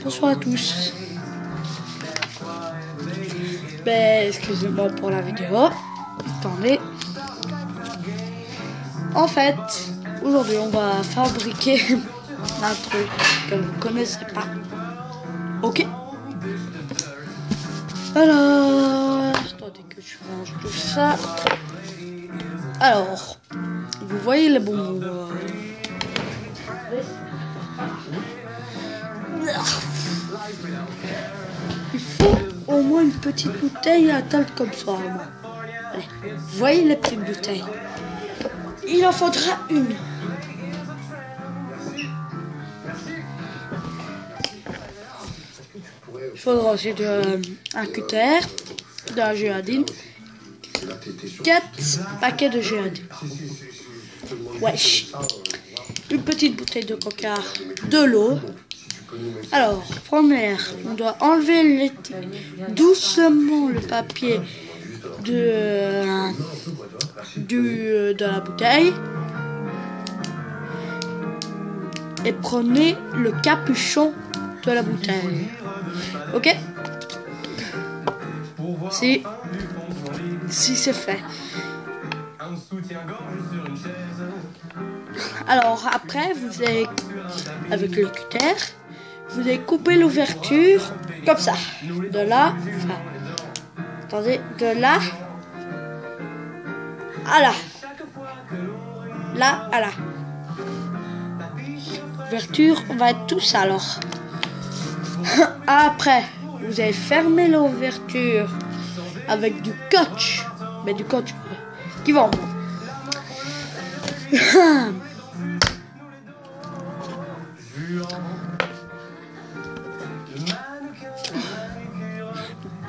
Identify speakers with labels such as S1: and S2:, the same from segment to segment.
S1: Bonsoir à tous. Excusez-moi pour la vidéo. Attendez. En fait, aujourd'hui, on va fabriquer un truc que vous connaissez pas. Ok. Alors, attendez que je range tout ça. Alors, vous voyez les bonbons. Il faut au moins une petite bouteille à table comme ça. Allez, vous voyez les petites bouteilles. Il en faudra une. Il faudra aussi un cutter, de la gélatine, 4 paquets de gélatine. Wesh. Une petite bouteille de coca, de l'eau. Alors, première, on doit enlever doucement le papier de la bouteille. Et prenez le capuchon de la bouteille. Ok? Si c'est fait. Alors après, vous allez, avec le cutter, vous allez couper l'ouverture comme ça. De là, attendez, de là à là. Là à là. L'ouverture va être tout ça alors. Après, vous allez fermer l'ouverture avec du scotch. Mais du scotch qui va en bon.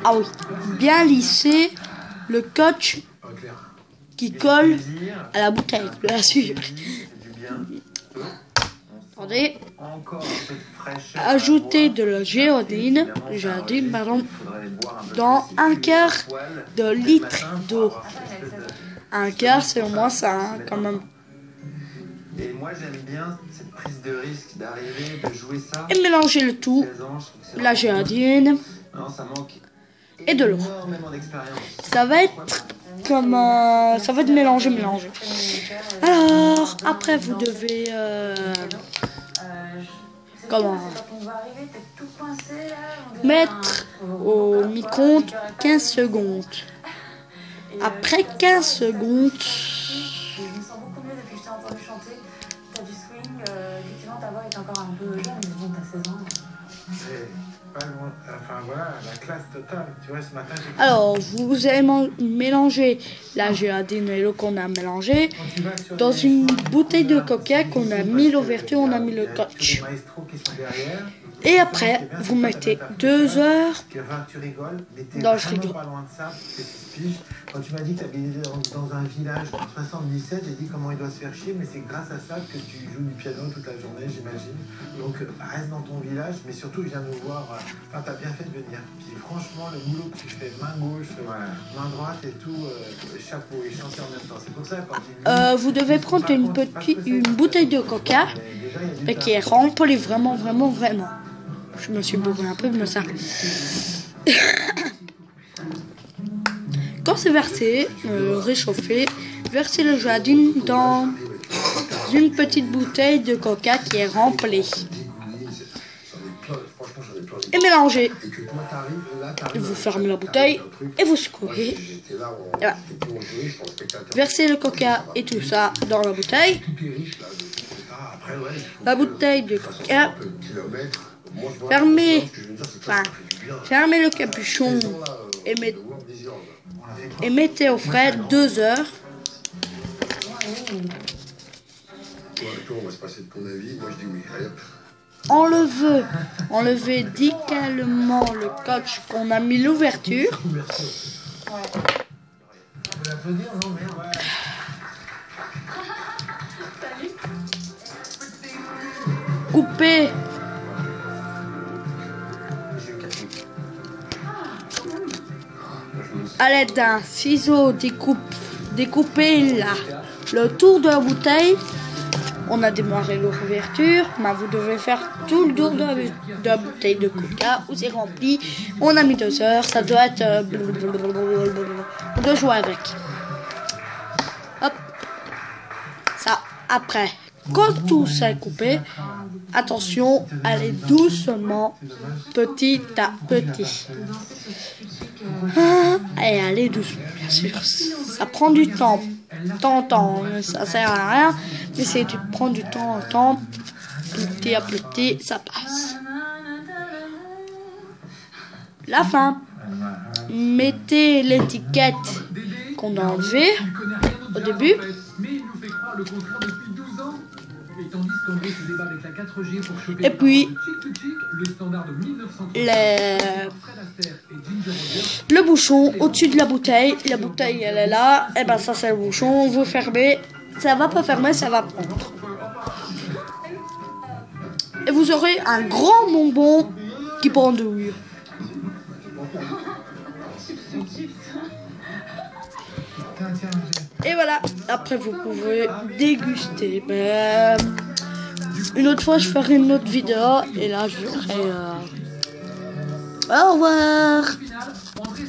S1: Ah oui, bien lisser le scotch qui colle à la bouteille, bien sûr. Attendez. Ajoutez de la gélatine, dans un quart de litre d'eau. Un quart, c'est au moins ça, hein, quand même.
S2: Et moi j'aime bien cette prise de risque d'arriver, de jouer ça.
S1: Et mélangez le tout, la gélatine et de l'eau. Ça va être comme ça va être mélangé. Alors après vous devez mettre au micro-ondes 15 secondes. Après 15 secondes,
S3: je me sens beaucoup mieux depuis que je t'ai entendu chanter. T'as du swing, effectivement ta voix est encore un peu jeune, mais bon, t'as 16 ans.
S2: C'est pas loin, enfin voilà, la classe totale. Tu vois, ce matin j'ai...
S1: Alors, vous allez mélanger la gélatine et l'eau qu'on a mélangé dans une bouteille de coca qu'on a mis l'ouverture, on a mis le scotch. Et après, vous mettez 2 heures dans le frigo.
S2: Quand tu m'as dit que tu habitais dans un village en 77, j'ai dit comment il doit se faire chier, mais c'est grâce à ça que tu joues du piano toute la journée, j'imagine. Donc reste dans ton village, mais surtout viens nous voir. Enfin, t'as bien fait de venir. Puis franchement, le boulot que tu fais, main gauche, main droite et tout, chapeau, et chanter en même temps. C'est pour ça quand
S1: vous devez prendre une bouteille de coca qui est remplie vraiment. Je me suis bourré un peu de ça. Quand c'est versé, réchauffé, versez le gélatine dans une petite bouteille de coca qui est remplie. Et mélangez. Vous fermez la bouteille et vous secouez. Et voilà. Versez le coca et tout ça dans la bouteille. La bouteille de coca. Fermez le capuchon et mettez au frais 2 heures. Enlevez délicatement le scotch qu'on a mis l'ouverture. Coupez à l'aide d'un ciseau découpez là le tour de la bouteille. On a démarré l'ouverture. Mais vous devez faire tout le tour de la bouteille de coca où c'est rempli. On a mis 2 heures. Ça doit être... on doit jouer avec. Hop. Ça, après. Quand tout ça est coupé, attention, allez doucement, petit à petit. Et allez doucement, bien sûr. Ça prend du temps. Ça sert à rien, mais c'est tu prends du temps, petit à petit, ça passe. La fin. Mettez l'étiquette qu'on a enlevée au début. Et puis le bouchon au-dessus de la bouteille elle est là, et ben ça c'est le bouchon, vous fermez, ça va pas fermer, ça va prendre. Et vous aurez un grand bonbon qui pendouille. Et voilà, après vous pouvez déguster. Mais une autre fois je ferai une autre vidéo et là je ferai au revoir.